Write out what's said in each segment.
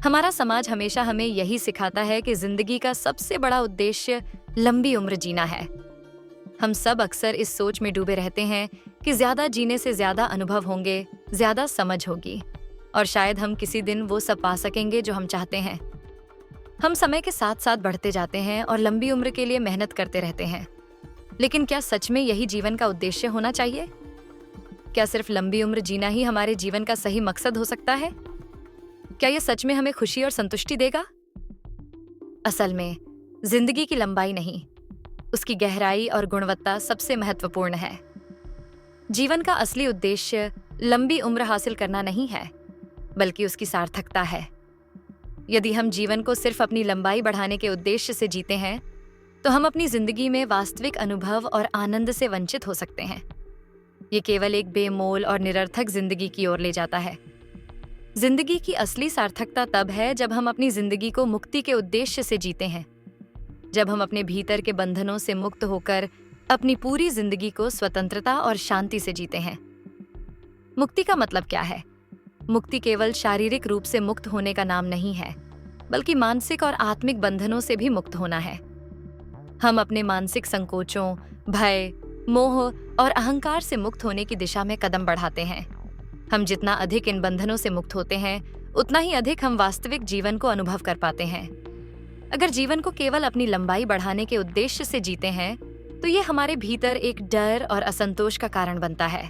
हमारा समाज हमेशा हमें यही सिखाता है कि जिंदगी का सबसे बड़ा उद्देश्य लंबी उम्र जीना है। हम सब अक्सर इस सोच में डूबे रहते हैं कि ज्यादा जीने से ज्यादा अनुभव होंगे, ज्यादा समझ होगी और शायद हम किसी दिन वो सब पा सकेंगे जो हम चाहते हैं। हम समय के साथ साथ बढ़ते जाते हैं और लंबी उम्र के लिए मेहनत करते रहते हैं। लेकिन क्या सच में यही जीवन का उद्देश्य होना चाहिए? क्या सिर्फ लंबी उम्र जीना ही हमारे जीवन का सही मकसद हो सकता है? क्या यह सच में हमें खुशी और संतुष्टि देगा? असल में जिंदगी की लंबाई नहीं, उसकी गहराई और गुणवत्ता सबसे महत्वपूर्ण है। जीवन का असली उद्देश्य लंबी उम्र हासिल करना नहीं है, बल्कि उसकी सार्थकता है। यदि हम जीवन को सिर्फ अपनी लंबाई बढ़ाने के उद्देश्य से जीते हैं, तो हम अपनी जिंदगी में वास्तविक अनुभव और आनंद से वंचित हो सकते हैं। ये केवल एक बेमोल और निरर्थक जिंदगी की ओर ले जाता है। जिंदगी की असली सार्थकता तब है जब हम अपनी जिंदगी को मुक्ति के उद्देश्य से जीते हैं, जब हम अपने भीतर के बंधनों से मुक्त होकर अपनी पूरी जिंदगी को स्वतंत्रता और शांति से जीते हैं। मुक्ति का मतलब क्या है? मुक्ति केवल शारीरिक रूप से मुक्त होने का नाम नहीं है, बल्कि मानसिक और आत्मिक बंधनों से भी मुक्त होना है। हम अपने मानसिक संकोचों, भय, मोह और अहंकार से मुक्त होने की दिशा में कदम बढ़ाते हैं। हम जितना अधिक इन बंधनों से मुक्त होते हैं, उतना ही अधिक हम वास्तविक जीवन को अनुभव कर पाते हैं। अगर जीवन को केवल अपनी लंबाई बढ़ाने के उद्देश्य से जीते हैं, तो ये हमारे भीतर एक डर और असंतोष का कारण बनता है।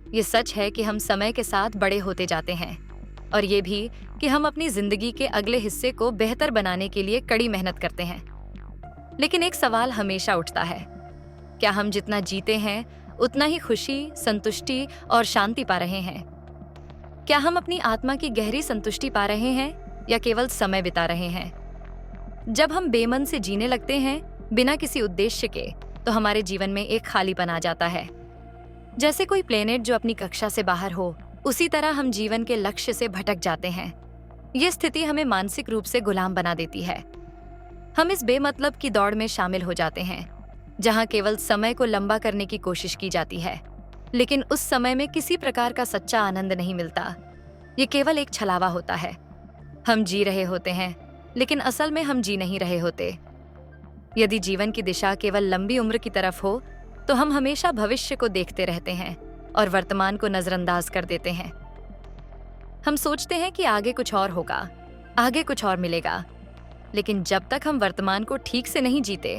ये सच है कि हम समय के साथ बड़े होते जाते हैं, और ये भी कि हम अपनी जिंदगी के अगले हिस्से को बेहतर बनाने के लिए कड़ी मेहनत करते हैं। लेकिन एक सवाल हमेशा उठता है, क्या हम जितना जीते हैं उतना ही खुशी, संतुष्टि और शांति पा रहे हैं? क्या हम अपनी आत्मा की गहरी संतुष्टि पा रहे हैं या केवल समय बिता रहे हैं? जब हम बेमन से जीने लगते हैं, बिना किसी उद्देश्य के, तो हमारे जीवन में एक खालीपन आ जाता है। जैसे कोई प्लेनेट जो अपनी कक्षा से बाहर हो, उसी तरह हम जीवन के लक्ष्य से भटक जाते हैं। ये स्थिति हमें मानसिक रूप से गुलाम बना देती है। हम इस बेमतलब की दौड़ में शामिल हो जाते हैं, जहां केवल समय को लंबा करने की कोशिश की जाती है, लेकिन उस समय में किसी प्रकार का सच्चा आनंद नहीं मिलता। ये केवल एक छलावा होता है। हम जी रहे होते हैं, लेकिन असल में हम जी नहीं रहे होते। यदि जीवन की दिशा केवल लंबी उम्र की तरफ हो, तो हम हमेशा भविष्य को देखते रहते हैं और वर्तमान को नजरअंदाज कर देते हैं। हम सोचते हैं कि आगे कुछ और होगा, आगे कुछ और मिलेगा, लेकिन जब तक हम वर्तमान को ठीक से नहीं जीते,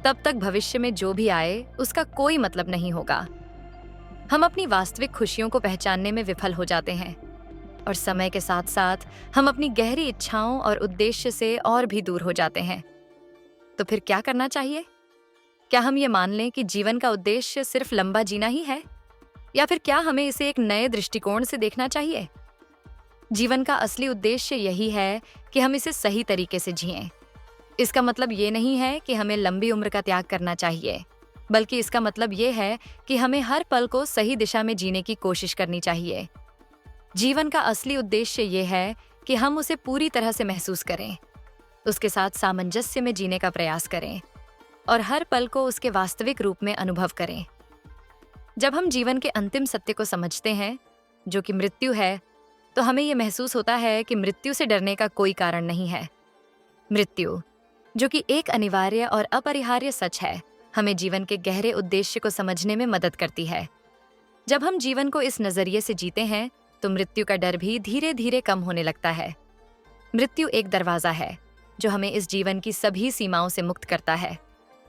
तब तक भविष्य में जो भी आए उसका कोई मतलब नहीं होगा। हम अपनी वास्तविक खुशियों को पहचानने में विफल हो जाते हैं, और समय के साथ साथ हम अपनी गहरी इच्छाओं और उद्देश्य से और भी दूर हो जाते हैं। तो फिर क्या करना चाहिए? क्या हम ये मान लें कि जीवन का उद्देश्य सिर्फ लंबा जीना ही है, या फिर क्या हमें इसे एक नए दृष्टिकोण से देखना चाहिए? जीवन का असली उद्देश्य यही है कि हम इसे सही तरीके से जिएं। इसका मतलब ये नहीं है कि हमें लंबी उम्र का त्याग करना चाहिए, बल्कि इसका मतलब ये है कि हमें हर पल को सही दिशा में जीने की कोशिश करनी चाहिए। जीवन का असली उद्देश्य ये है कि हम उसे पूरी तरह से महसूस करें, उसके साथ सामंजस्य में जीने का प्रयास करें और हर पल को उसके वास्तविक रूप में अनुभव करें। जब हम जीवन के अंतिम सत्य को समझते हैं, जो कि मृत्यु है, तो हमें यह महसूस होता है कि मृत्यु से डरने का कोई कारण नहीं है। मृत्यु, जो कि एक अनिवार्य और अपरिहार्य सच है, हमें जीवन के गहरे उद्देश्य को समझने में मदद करती है। जब हम जीवन को इस नजरिए से जीते हैं, तो मृत्यु का डर भी धीरे धीरे कम होने लगता है। मृत्यु एक दरवाजा है जो हमें इस जीवन की सभी सीमाओं से मुक्त करता है,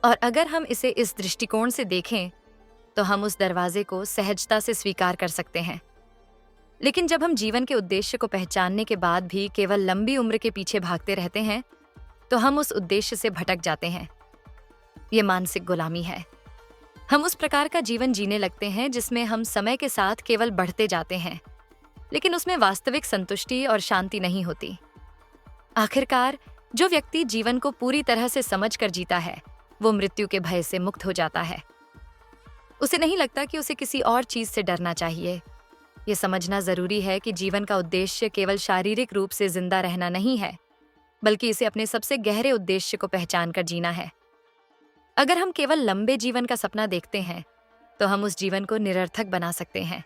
और अगर हम इसे इस दृष्टिकोण से देखें, तो हम उस दरवाजे को सहजता से स्वीकार कर सकते हैं। लेकिन जब हम जीवन के उद्देश्य को पहचानने के बाद भी केवल लंबी उम्र के पीछे भागते रहते हैं, तो हम उस उद्देश्य से भटक जाते हैं। ये मानसिक गुलामी है। हम उस प्रकार का जीवन जीने लगते हैं जिसमें हम समय के साथ केवल बढ़ते जाते हैं, लेकिन उसमें वास्तविक संतुष्टि और शांति नहीं होती। आखिरकार जो व्यक्ति जीवन को पूरी तरह से समझ कर जीता है, वो मृत्यु के भय से मुक्त हो जाता है। उसे नहीं लगता कि उसे किसी और चीज से डरना चाहिए। ये समझना जरूरी है कि जीवन का उद्देश्य केवल शारीरिक रूप से जिंदा रहना नहीं है, बल्कि इसे अपने सबसे गहरे उद्देश्य को पहचान कर जीना है। अगर हम केवल लंबे जीवन का सपना देखते हैं, तो हम उस जीवन को निरर्थक बना सकते हैं।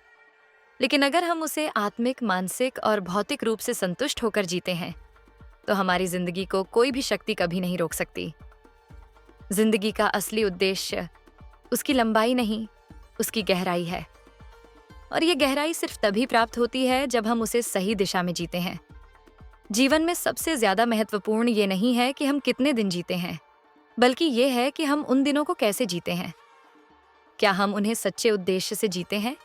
लेकिन अगर हम उसे आत्मिक, मानसिक और भौतिक रूप से संतुष्ट होकर जीते हैं, तो हमारी जिंदगी को कोई भी शक्ति कभी नहीं रोक सकती। जिंदगी का असली उद्देश्य उसकी लंबाई नहीं, उसकी गहराई है। और ये गहराई सिर्फ तभी प्राप्त होती है जब हम उसे सही दिशा में जीते हैं। जीवन में सबसे ज्यादा महत्वपूर्ण ये नहीं है कि हम कितने दिन जीते हैं, बल्कि ये है कि हम उन दिनों को कैसे जीते हैं। क्या हम उन्हें सच्चे उद्देश्य से जीते हैं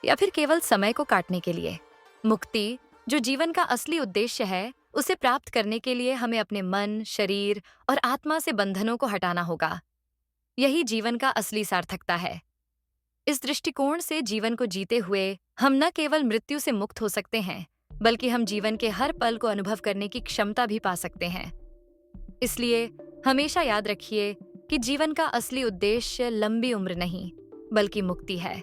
या फिर केवल समय को काटने के लिए? मुक्ति, जो जीवन का असली उद्देश्य है, उसे प्राप्त करने के लिए हमें अपने मन, शरीर और आत्मा से बंधनों को हटाना होगा। यही जीवन का असली सार्थकता है। इस दृष्टिकोण से जीवन को जीते हुए हम न केवल मृत्यु से मुक्त हो सकते हैं, बल्कि हम जीवन के हर पल को अनुभव करने की क्षमता भी पा सकते हैं। इसलिए हमेशा याद रखिए कि जीवन का असली उद्देश्य लंबी उम्र नहीं, बल्कि मुक्ति है।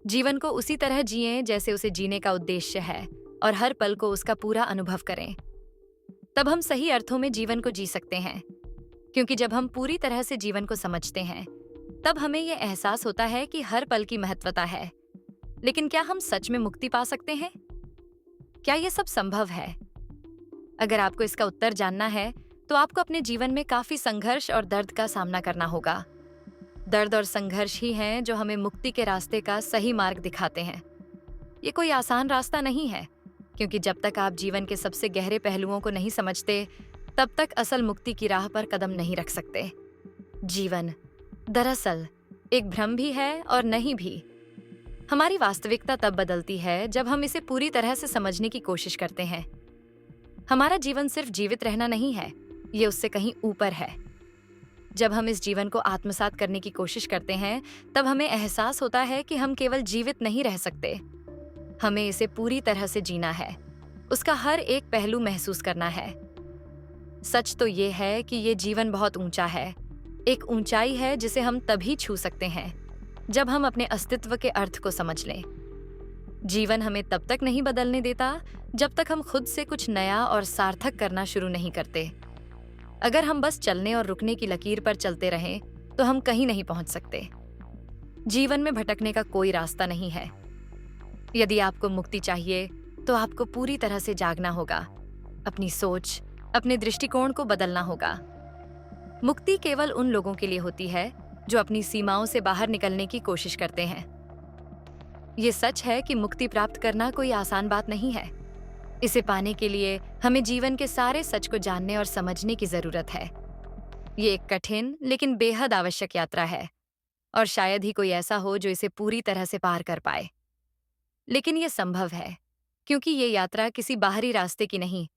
जीवन को उसी तरह जिएं जैसे उसे जीने का उद्देश्य है और हर पल को उसका पूरा अनुभव करें। तब हम सही अर्थों में जीवन को जी सकते हैं, क्योंकि जब हम पूरी तरह से जीवन को समझते हैं, तब हमें यह एहसास होता है कि हर पल की महत्वता है। लेकिन क्या हम सच में मुक्ति पा सकते हैं? क्या यह सब संभव है? अगर आपको इसका उत्तर जानना है, तो आपको अपने जीवन में काफी संघर्ष और दर्द का सामना करना होगा। दर्द और संघर्ष ही हैं जो हमें मुक्ति के रास्ते का सही मार्ग दिखाते हैं। ये कोई आसान रास्ता नहीं है, क्योंकि जब तक आप जीवन के सबसे गहरे पहलुओं को नहीं समझते, तब तक असल मुक्ति की राह पर कदम नहीं रख सकते। जीवन दरअसल एक भ्रम भी है और नहीं भी। हमारी वास्तविकता तब बदलती है जब हम इसे पूरी तरह से समझने की कोशिश करते हैं। हमारा जीवन सिर्फ जीवित रहना नहीं है, ये उससे कहीं ऊपर है। जब हम इस जीवन को आत्मसात करने की कोशिश करते हैं, तब हमें एहसास होता है कि हम केवल जीवित नहीं रह सकते, हमें इसे पूरी तरह से जीना है, उसका हर एक पहलू महसूस करना है। सच तो ये है कि ये जीवन बहुत ऊंचा है, एक ऊंचाई है जिसे हम तभी छू सकते हैं जब हम अपने अस्तित्व के अर्थ को समझ लें। जीवन हमें तब तक नहीं बदलने देता जब तक हम खुद से कुछ नया और सार्थक करना शुरू नहीं करते। अगर हम बस चलने और रुकने की लकीर पर चलते रहें, तो हम कहीं नहीं पहुंच सकते। जीवन में भटकने का कोई रास्ता नहीं है। यदि आपको मुक्ति चाहिए, तो आपको पूरी तरह से जागना होगा, अपनी सोच, अपने दृष्टिकोण को बदलना होगा। मुक्ति केवल उन लोगों के लिए होती है जो अपनी सीमाओं से बाहर निकलने की कोशिश करते हैं। ये सच है कि मुक्ति प्राप्त करना कोई आसान बात नहीं है। इसे पाने के लिए हमें जीवन के सारे सच को जानने और समझने की जरूरत है। ये एक कठिन लेकिन बेहद आवश्यक यात्रा है, और शायद ही कोई ऐसा हो जो इसे पूरी तरह से पार कर पाए। लेकिन ये संभव है, क्योंकि ये यात्रा किसी बाहरी रास्ते की नहीं,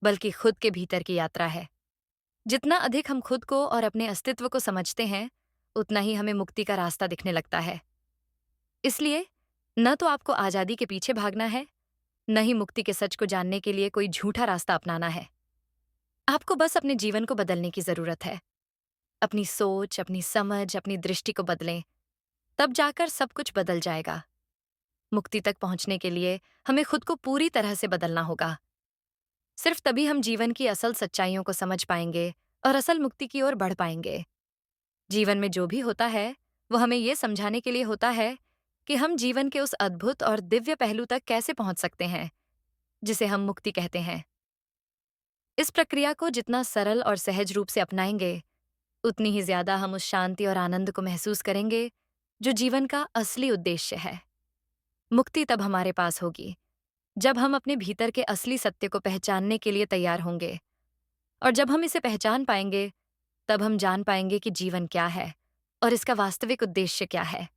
बल्कि खुद के भीतर की यात्रा है। जितना अधिक हम खुद को और अपने अस्तित्व को समझते हैं, उतना ही हमें मुक्ति का रास्ता दिखने लगता है। इसलिए न तो आपको आजादी के पीछे भागना है, न ही मुक्ति के सच को जानने के लिए कोई झूठा रास्ता अपनाना है। आपको बस अपने जीवन को बदलने की जरूरत है। अपनी सोच, अपनी समझ, अपनी दृष्टि को बदलें, तब जाकर सब कुछ बदल जाएगा। मुक्ति तक पहुंचने के लिए हमें खुद को पूरी तरह से बदलना होगा। सिर्फ तभी हम जीवन की असल सच्चाइयों को समझ पाएंगे और असल मुक्ति की ओर बढ़ पाएंगे। जीवन में जो भी होता है, वो हमें ये समझाने के लिए होता है कि हम जीवन के उस अद्भुत और दिव्य पहलू तक कैसे पहुंच सकते हैं, जिसे हम मुक्ति कहते हैं। इस प्रक्रिया को जितना सरल और सहज रूप से अपनाएंगे, उतनी ही ज्यादा हम उस शांति और आनंद को महसूस करेंगे जो जीवन का असली उद्देश्य है। मुक्ति तब हमारे पास होगी जब हम अपने भीतर के असली सत्य को पहचानने के लिए तैयार होंगे, और जब हम इसे पहचान पाएंगे, तब हम जान पाएंगे कि जीवन क्या है और इसका वास्तविक उद्देश्य क्या है।